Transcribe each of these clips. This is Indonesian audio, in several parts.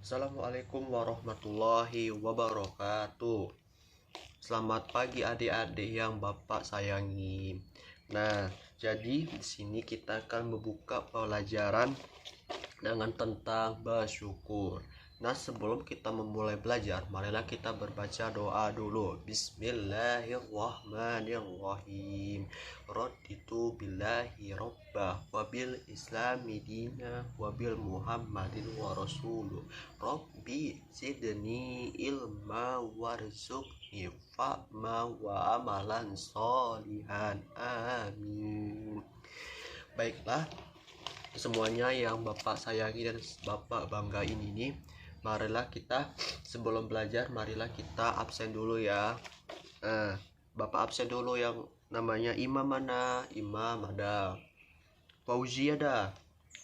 Assalamualaikum warahmatullahi wabarakatuh. Selamat pagi adik-adik yang Bapak sayangi. Nah, jadi di sini kita akan membuka pelajaran dengan tentang bersyukur. Nah, sebelum kita memulai belajar, marilah kita berbaca doa dulu. Bismillahirrahmanirrahim. Raditu billahi rabbah wabil islami dina wabil muhammadin wa rasuluh. Rabbi zidni ilma warzuqni fa'ma wa amalan solihan. Amin. Baiklah, semuanya yang Bapak sayangi dan Bapak banggain ini, marilah kita sebelum belajar, marilah kita absen dulu ya. Bapak absen dulu. Yang namanya Imam mana? Imam ada. Fauzi ada.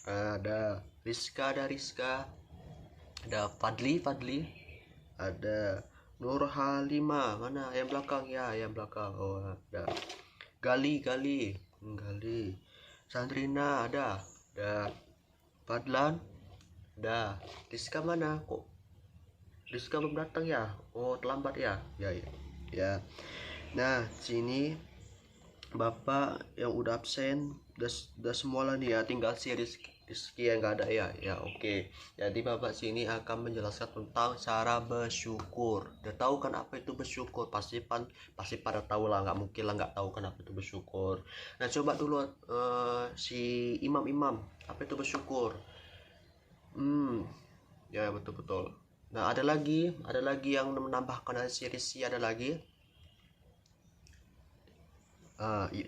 Ada. Rizka ada. Rizka ada. Fadli ada. Nur Halima mana? Yang belakang ya, yang belakang. Oh, ada. Gali Sandrina ada. Fadlan ada. Rizka mana? Kok Rizka belum datang ya? Oh, terlambat ya? Ya. Nah, sini Bapak yang udah absen udah semua lah nih ya, tinggal si Rizky yang nggak ada ya. Ya, oke. Jadi Bapak sini akan menjelaskan tentang cara bersyukur. Udah tahu kan apa itu bersyukur? Pasti pada tahu lah, nggak mungkin lah nggak tahu kan apa itu bersyukur. Nah, coba dulu si Imam apa itu bersyukur? Ya, betul. Nah, ada lagi yang menambahkan dari si Rizky, ada lagi.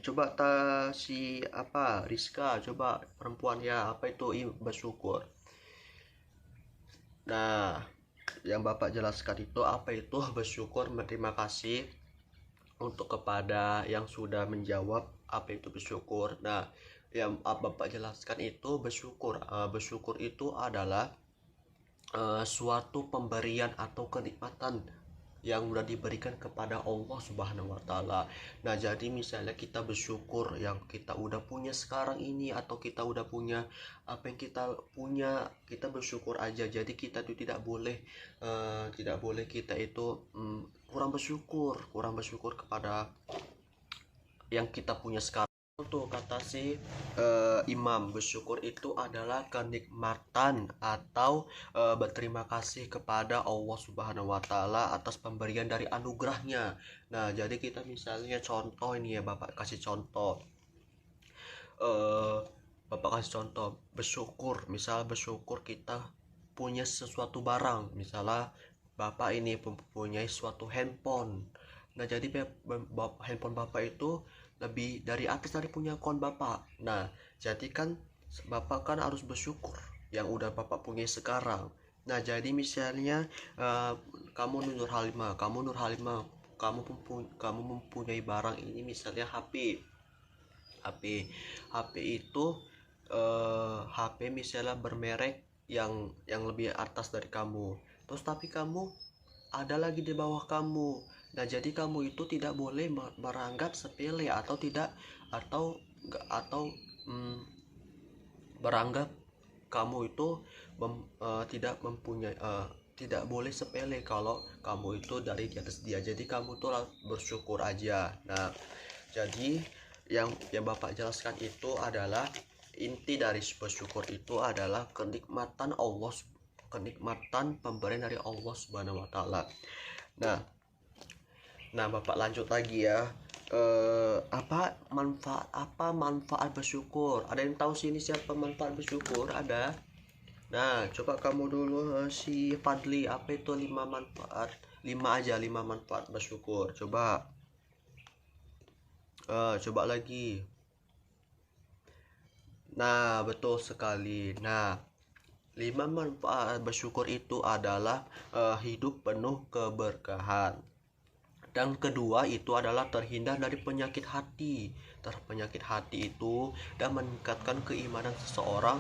Coba si Rizka, coba perempuan ya, apa itu bersyukur? Nah, yang Bapak jelaskan itu apa itu bersyukur. Terima kasih untuk kepada yang sudah menjawab apa itu bersyukur. Nah, yang Bapak jelaskan itu bersyukur itu adalah suatu pemberian atau kenikmatan yang sudah diberikan kepada Allah Subhanahu wa Ta'ala. Nah, jadi misalnya kita bersyukur yang kita udah punya sekarang ini, atau kita udah punya apa yang kita punya, kita bersyukur aja. Jadi kita itu tidak boleh kita itu kurang bersyukur kepada yang kita punya sekarang. Tuh kata si Imam, bersyukur itu adalah kenikmatan atau berterima kasih kepada Allah Subhanahu wa Ta'ala atas pemberian dari anugerahnya. Nah, jadi kita misalnya contoh ini ya, Bapak kasih contoh. Bersyukur kita punya sesuatu barang. Misalnya Bapak ini mempunyai suatu handphone. Nah, jadi handphone Bapak itu lebih dari atas dari punya akun Bapak. Nah, jadi kan Bapak kan harus bersyukur yang udah Bapak punya sekarang. Nah, jadi misalnya kamu Nur Halimah, kamu mempunyai barang ini, misalnya HP itu HP misalnya bermerek yang lebih atas dari kamu. Terus tapi kamu ada lagi di bawah kamu. Nah, jadi kamu itu tidak boleh meranggap sepele atau beranggap kamu itu tidak boleh sepele kalau kamu itu dari di atas dia. Jadi kamu tuh bersyukur aja. Nah, jadi yang Bapak jelaskan itu adalah inti dari bersyukur itu adalah kenikmatan pemberian dari Allah Subhanahu wa Ta'ala. Nah, Bapak lanjut lagi ya. Apa manfaat bersyukur? Ada yang tahu sini siapa manfaat bersyukur? Ada. Nah, coba kamu dulu si Fadli, apa itu 5 manfaat? 5 manfaat bersyukur. Coba lagi. Nah, betul sekali. Nah, 5 manfaat bersyukur itu adalah hidup penuh keberkahan. Dan kedua itu adalah terhindar dari penyakit hati. Penyakit hati itu dan meningkatkan keimanan seseorang.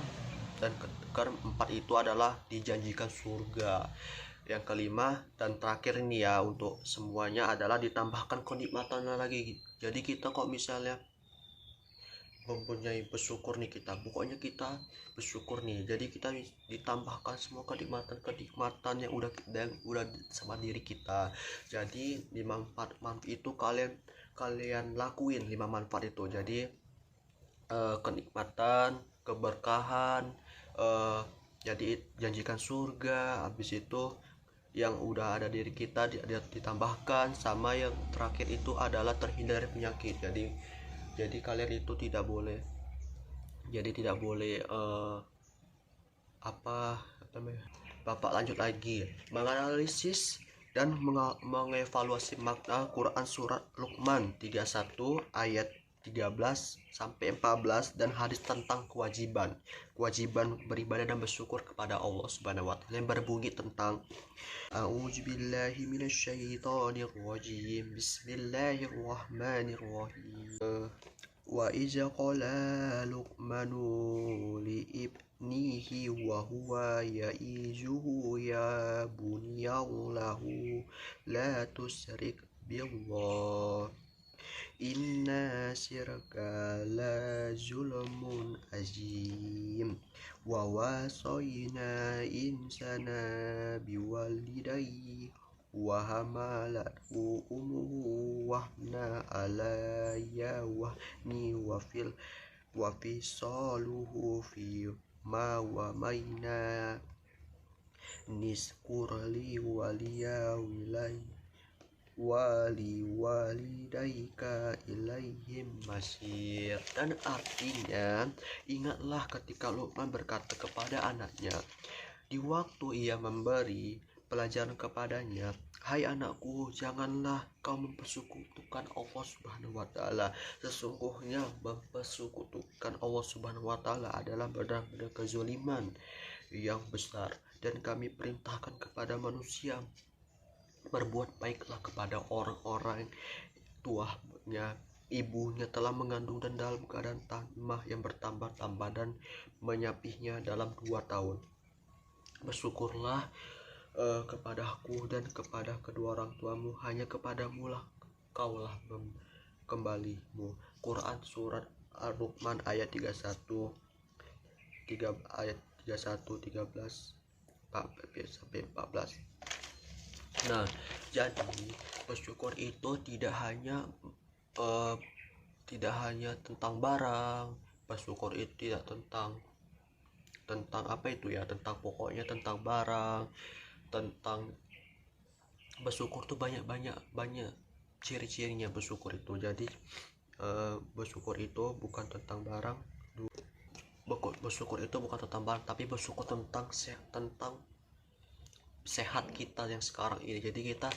Dan keempat itu adalah dijanjikan surga. Yang kelima dan terakhir ini ya untuk semuanya adalah ditambahkan kenikmatan lagi. Jadi kita kok misalnya mempunyai bersyukur nih kita, pokoknya kita bersyukur nih, jadi kita ditambahkan semua kenikmatan yang udah sama diri kita. Jadi 5 manfaat itu kalian lakuin 5 manfaat itu. Jadi kenikmatan, keberkahan, jadi janjikan surga, habis itu yang udah ada diri kita ditambahkan, sama yang terakhir itu adalah terhindar dari penyakit. Jadi kalian itu tidak boleh, apa namanya, Bapak lanjut lagi menganalisis dan mengevaluasi makna Quran surat Luqman 31 ayat 13 sampai 14 dan hadis tentang kewajiban beribadah dan bersyukur kepada Allah Subhanahu wa taala yang berbunyi tentang A'udzubillahi minasyaitonirrajim. Bismillahirrahmanirrahim. Wa iza qala Luqmanu li ibnihi wa huwa ya'izuhu ya buniyallahu la tusrik billah inna syirka la zulmun azim wa wasayna insana biwalidayhi wa hamalatu umuhu wahna ala yawahni wa fisaluhu fi ma wa maina niskurli waliya wali walidaika ilaihim masir. Dan artinya, ingatlah ketika Luqman berkata kepada anaknya di waktu ia memberi pelajaran kepadanya, hai anakku, janganlah kau mempersekutukan Allah Subhanahu wa taala. Sesungguhnya mempersekutukan Allah Subhanahu wa taala adalah benar-benar kezaliman yang besar, dan kami perintahkan kepada manusia berbuat baiklah kepada orang-orang tuanya, ibunya telah mengandung dan dalam keadaan tanah yang bertambah-tambah dan menyapihnya dalam 2 tahun. Bersyukurlah kepadaku dan kepada kedua orang tuamu, hanya kepadamu lah kaulah kembalimu. Quran surat Ar-Luqman ayat 31 ayat 31 13 sampai 14. Nah, jadi bersyukur itu tidak hanya tentang barang. Bersyukur itu tidak tentang apa itu ya, tentang pokoknya tentang barang, tentang bersyukur tuh banyak ciri-cirinya bersyukur itu. Jadi bersyukur itu bukan tentang barang, bersyukur itu bukan tentang barang, tapi bersyukur tentang sehat kita yang sekarang ini. Jadi kita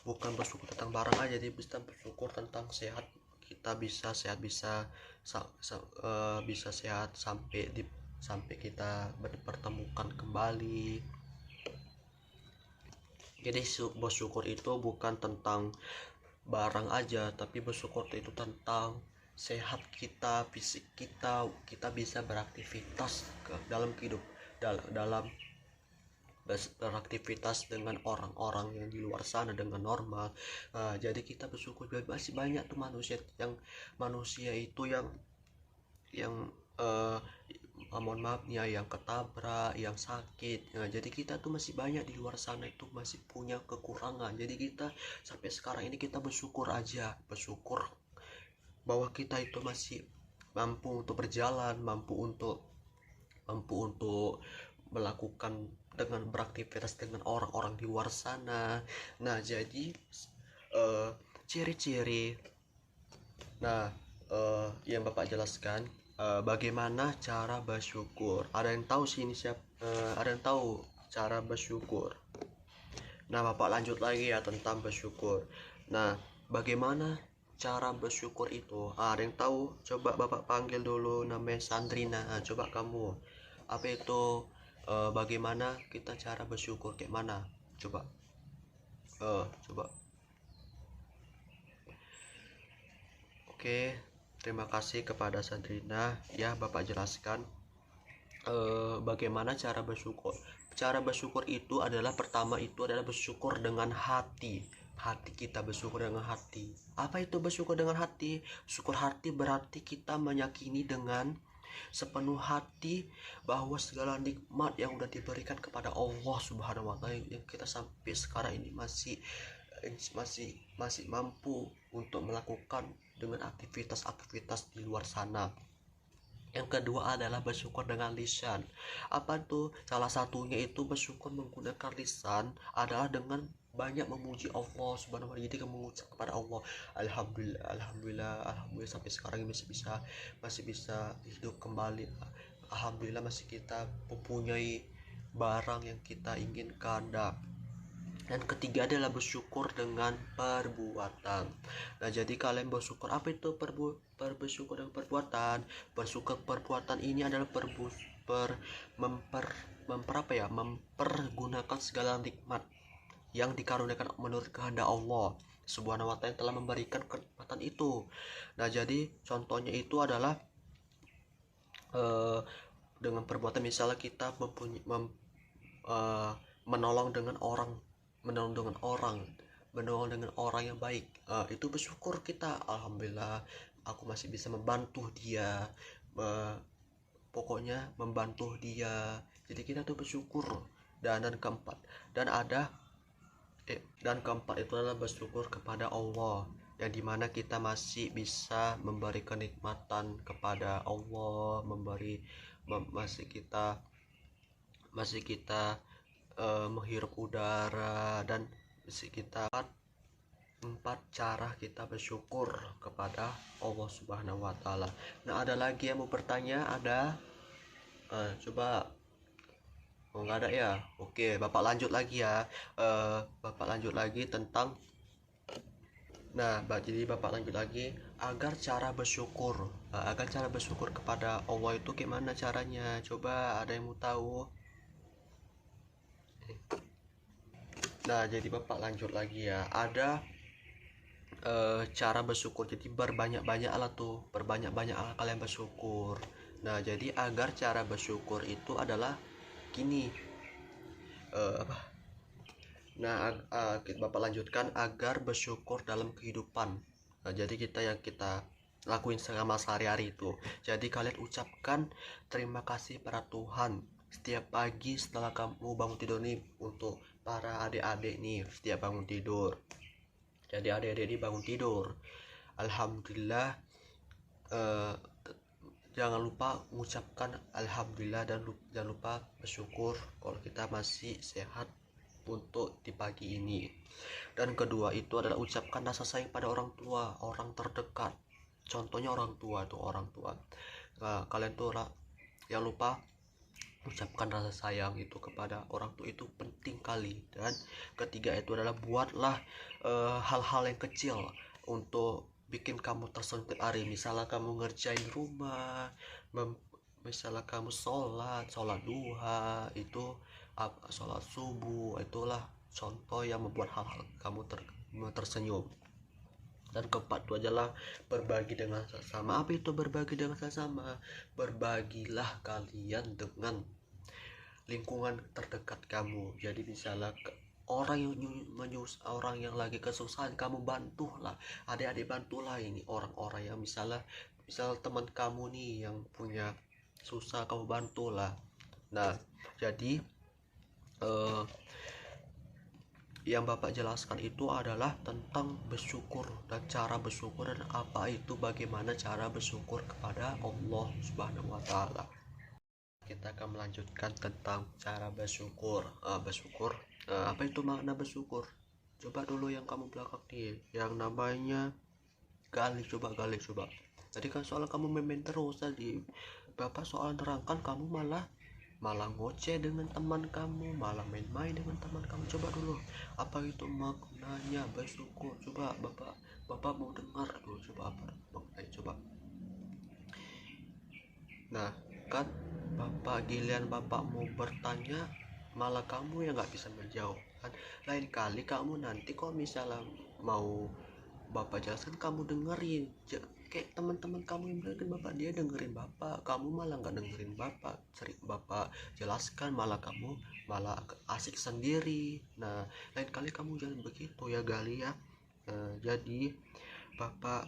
bukan bersyukur tentang barang aja, jadi bisa bersyukur tentang sehat kita, bisa sehat, bisa sehat sampai kita bertemukan kembali. Jadi bersyukur itu bukan tentang barang aja, tapi bersyukur itu tentang sehat kita, fisik kita bisa beraktivitas dalam hidup, dalam beraktivitas dengan orang-orang yang di luar sana dengan normal. Jadi kita bersyukur. Masih banyak tuh manusia itu yang mohon maaf ya, yang ketabrak, yang sakit. Jadi kita tuh masih banyak di luar sana itu masih punya kekurangan. Jadi kita sampai sekarang ini kita bersyukur bahwa kita itu masih mampu untuk berjalan, mampu untuk melakukan dengan beraktivitas dengan orang-orang di luar sana. Nah, jadi ciri-ciri yang Bapak jelaskan bagaimana cara bersyukur. Ada yang tahu sini ada yang tahu cara bersyukur? Nah, Bapak lanjut lagi ya tentang bersyukur. Nah, bagaimana cara bersyukur itu? Ada yang tahu? Coba Bapak panggil dulu, namanya Sandrina. Coba kamu, apa itu bagaimana kita cara bersyukur kayak mana? Coba Oke, terima kasih kepada Sandrina ya. Bapak jelaskan bagaimana cara bersyukur. Cara bersyukur itu adalah, pertama itu adalah bersyukur dengan hati. hati kita, bersyukur dengan hati. Apa itu bersyukur dengan hati? Syukur hati berarti kita meyakini dengan sepenuh hati bahwa segala nikmat yang udah diberikan kepada Allah Subhanahu wa taala, yang kita sampai sekarang ini masih mampu untuk melakukan dengan aktivitas-aktivitas di luar sana. Yang kedua adalah bersyukur dengan lisan. Apa tuh? Salah satunya itu bersyukur menggunakan lisan adalah dengan banyak memuji Allah Subhanahu wa taala. Jadi mengucap kepada Allah, alhamdulillah, alhamdulillah, alhamdulillah, sampai sekarang masih bisa hidup kembali. Alhamdulillah masih kita mempunyai barang yang kita inginkan. Dan ketiga adalah bersyukur dengan perbuatan. Nah, jadi kalian bersyukur, apa itu bersyukur dengan perbuatan? Bersyukur perbuatan ini adalah mempergunakan segala nikmat yang dikaruniakan menurut kehendak Allah Subhanahu wa taala yang telah memberikan kenikmatan itu. Nah, jadi contohnya itu adalah dengan perbuatan, misalnya kita menolong dengan orang yang baik, itu bersyukur kita, alhamdulillah aku masih bisa membantu dia, pokoknya membantu dia, jadi kita tuh bersyukur. Dan keempat itu adalah bersyukur kepada Allah, yang dimana kita masih bisa memberi kenikmatan kepada Allah, masih kita menghirup udara, dan sekitar 4 cara kita bersyukur kepada Allah Subhanahu wa taala. Nah, ada lagi yang mau bertanya? Ada? Coba. Oh, nggak ada ya? Oke, Bapak lanjut lagi ya. Bapak lanjut lagi tentang jadi Bapak lanjut lagi agar cara bersyukur kepada Allah itu gimana caranya? Coba ada yang mau tahu? Nah, jadi Bapak lanjut lagi ya. Ada cara bersyukur. Jadi berbanyak-banyaklah kalian bersyukur. Nah, jadi agar cara bersyukur itu adalah gini. Bapak lanjutkan agar bersyukur dalam kehidupan. Nah, jadi kita lakuin selama sehari-hari itu. Jadi kalian ucapkan terima kasih pada Tuhan setiap pagi setelah kamu bangun tidur nih. Untuk para adik-adik nih, setiap bangun tidur, jadi adik-adik ini bangun tidur, alhamdulillah, jangan lupa mengucapkan alhamdulillah, dan jangan lupa bersyukur kalau kita masih sehat untuk di pagi ini. Dan kedua itu adalah ucapkan rasa sayang pada orang tua, orang terdekat, contohnya orang tua. Nah, kalian tuh jangan lupa ucapkan rasa sayang itu kepada orang tua, itu penting kali. Dan ketiga itu adalah buatlah hal-hal yang kecil untuk bikin kamu tersenyum tiap hari. Misalnya kamu ngerjain rumah, misalnya kamu sholat duha, itu sholat subuh, itulah contoh yang membuat hal-hal kamu tersenyum. Dan keempat itu adalah berbagi dengan sesama. Apa itu berbagi dengan sesama? Berbagilah kalian dengan lingkungan terdekat kamu. Jadi misalnya orang yang lagi kesusahan, kamu bantulah. Adik-adik bantulah ini orang-orang yang misal teman kamu nih yang punya susah, kamu bantulah. Nah, jadi yang Bapak jelaskan itu adalah tentang bersyukur dan cara bersyukur, dan bagaimana cara bersyukur kepada Allah Subhanahu wa taala. Kita akan melanjutkan tentang cara bersyukur. Apa itu makna bersyukur? Coba dulu yang kamu belakang nih, yang namanya gali. Tadi kan soal kamu main terus, tadi Bapak soal terangkan, kamu malah ngoceh dengan teman kamu, malah main-main dengan teman kamu. Coba dulu, apa itu maknanya bersyukur? Coba Bapak mau dengar dulu, coba apa maknanya, coba. Nah, kan giliran Bapak mau bertanya, malah kamu yang nggak bisa menjawab kan. Lain kali kamu nanti kalau misalnya mau Bapak jelaskan, kamu dengerin, kayak teman-teman kamu yang bilang bapak, dia dengerin bapak, kamu malah nggak dengerin bapak, sering bapak jelaskan malah kamu malah asik sendiri. Nah, lain kali kamu jangan begitu ya Gali ya. Jadi bapak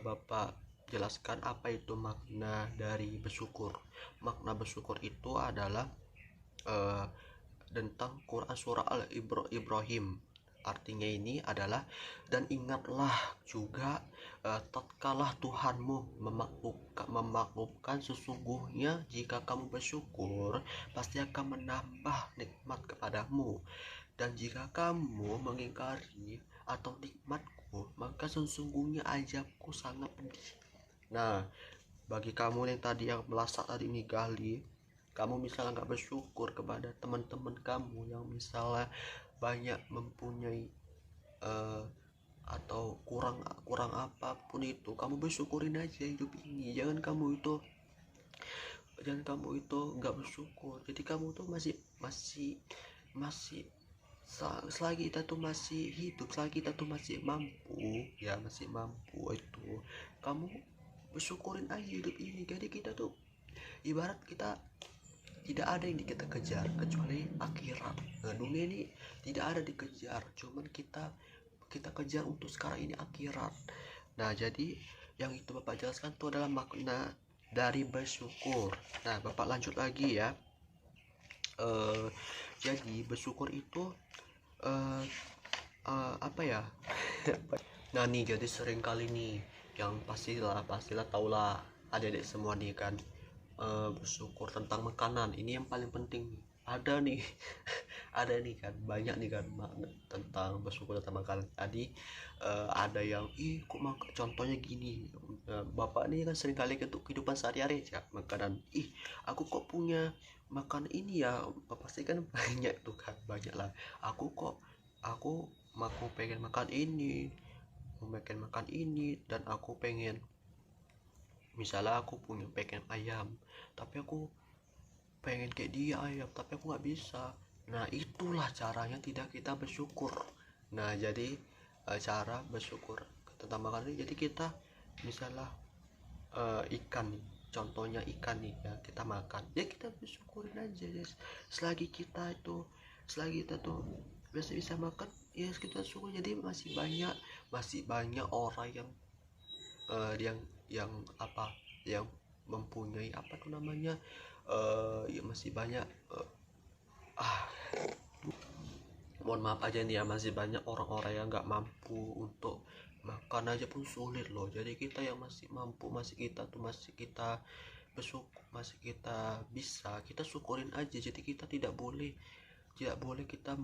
bapak jelaskan apa itu makna dari bersyukur. Makna bersyukur itu adalah tentang Quran surah Al-Ibrahim. Artinya ini adalah, dan ingatlah juga tatkala Tuhanmu memaklumkan sesungguhnya jika kamu bersyukur pasti akan menambah nikmat kepadamu, dan jika kamu mengingkari atau nikmatku maka sesungguhnya azabku sangat pedih. Nah, bagi kamu yang tadi yang melasa tadi ini Gali, kamu misalnya nggak bersyukur kepada teman-teman kamu yang misalnya banyak mempunyai atau kurang apapun itu, kamu bersyukurin aja hidup ini. Jangan kamu itu nggak bersyukur. Jadi kamu tuh masih selagi kita tuh masih hidup, selagi kita tuh masih mampu itu, kamu bersyukurin aja hidup ini. Jadi kita tuh ibarat kita tidak ada yang kita kejar kecuali akhirat. Nah, dunia ini tidak ada dikejar, cuman kita kejar untuk sekarang ini akhirat. Nah, jadi yang itu bapak jelaskan itu adalah makna dari bersyukur. Nah, bapak lanjut lagi ya. Jadi bersyukur itu apa ya? Nah nih, jadi sering kali nih yang pastilah taulah adik-adik semua nih kan, bersyukur tentang makanan. Ini yang paling penting. Ada nih ada nih kan, banyak nih kan makna tentang bersyukur tentang makanan. Tadi ada yang kok contohnya gini, bapak nih kan sering kali kehidupan sehari-hari ya makanan, aku kok punya makan ini ya, pasti kan banyak tuh kan, banyak lah. Aku pengen makan ini, dan aku pengen, misalnya aku pengen ayam, tapi aku pengen kayak dia ayam, tapi aku nggak bisa. Nah, itulah caranya tidak kita bersyukur. Nah, jadi cara bersyukur tentang makanan ini, jadi kita misalnya ikan nih, contohnya ikan nih ya, kita makan ya, kita bersyukurin aja ya. Selagi kita tuh bisa makan ya, kita syukur. Jadi masih banyak orang yang mempunyai apa tuh namanya, ya masih banyak mohon maaf aja nih ya, masih banyak orang-orang yang nggak mampu untuk makan aja pun sulit loh. Jadi kita yang masih mampu, masih kita bersyukur, masih kita bisa, kita syukurin aja. Jadi kita tidak boleh kita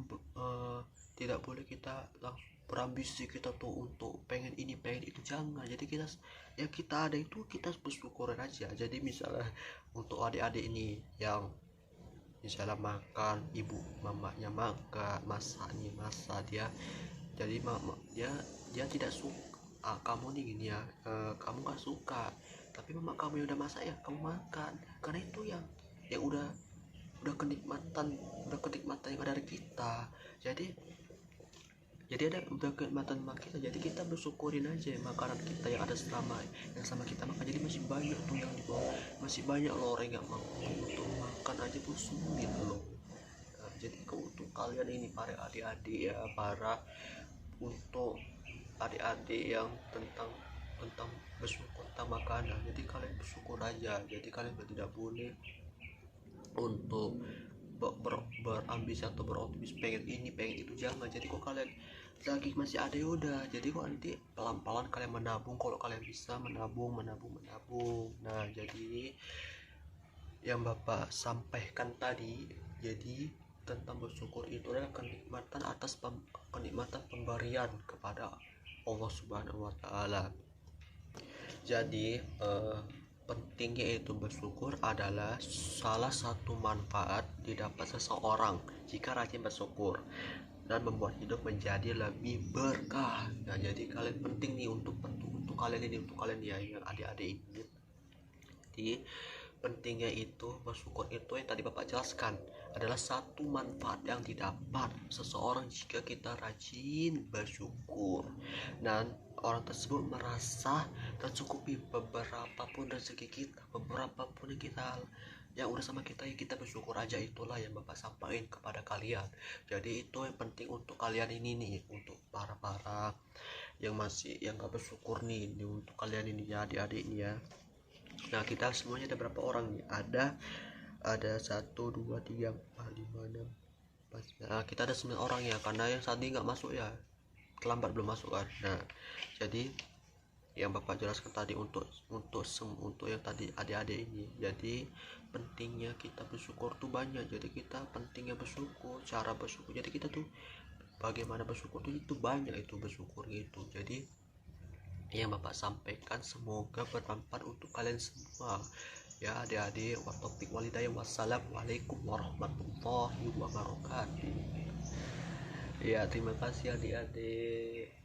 langsung berambisi kita tuh untuk pengen ini pengen itu, jangan. Jadi kita ada itu, kita bersyukurin aja. Jadi misalnya untuk adik-adik ini yang misalnya makan, ibu mamanya masak dia, jadi dia tidak suka, kamu nih gini ya, kamu gak suka, tapi mama kamu yang udah masak ya kamu makan, karena itu yang udah kenikmatan yang ada dari kita. Jadi ada udah kenikmatan kita, jadi kita bersyukurin aja makanan kita yang ada sama kita makan. Jadi masih banyak tuh yang di bawah, masih banyak loh orang yang mampu untuk makan aja pun sulit loh. Nah, jadi untuk kalian ini para adik-adik ya, untuk adik-adik yang tentang bersyukur tentang makanan, jadi kalian bersyukur aja. Jadi kalian tidak boleh untuk berambisi atau beroptimis pengen ini pengen itu, jangan. Jadi kok kalian lagi masih ada, yaudah, jadi kok nanti pelan-pelan kalian menabung, kalau kalian bisa menabung. Nah, jadi yang bapak sampaikan tadi, jadi tentang bersyukur itu adalah kenikmatan pemberian kepada Allah Subhanahu wa Ta'ala. Jadi pentingnya itu bersyukur adalah salah satu manfaat didapat seseorang jika rajin bersyukur dan membuat hidup menjadi lebih berkah. Nah, jadi kalian penting nih untuk kalian ya yang adik-adik ini. Jadi pentingnya itu bersyukur itu yang tadi bapak jelaskan adalah satu manfaat yang didapat seseorang jika kita rajin bersyukur. Dan orang tersebut merasa tercukupi beberapa pun rezeki kita, beberapa pun yang udah sama kita, ya kita bersyukur aja. Itulah yang Bapak sampaikan kepada kalian. Jadi itu yang penting untuk kalian ini nih, untuk para yang gak bersyukur nih, untuk kalian ini ya, adik-adik nih ya. Nah, kita semuanya ada berapa orang nih? Ada 1 2 3 4 5 6. Nah, kita ada 9 orang ya, karena yang tadi nggak masuk ya, terlambat belum masuk kan. Nah, jadi yang Bapak jelaskan tadi untuk yang tadi adik-adik ini, jadi pentingnya kita bersyukur tuh banyak. Jadi kita pentingnya bersyukur, cara bersyukur, jadi kita tuh bagaimana bersyukur tuh itu banyak, itu bersyukur gitu. Jadi yang Bapak sampaikan semoga bermanfaat untuk kalian semua ya adik-adik. Wa taufiq walhidayah. Wassalamualaikum warahmatullahi wabarakatuh. Ya, terima kasih adik-adik.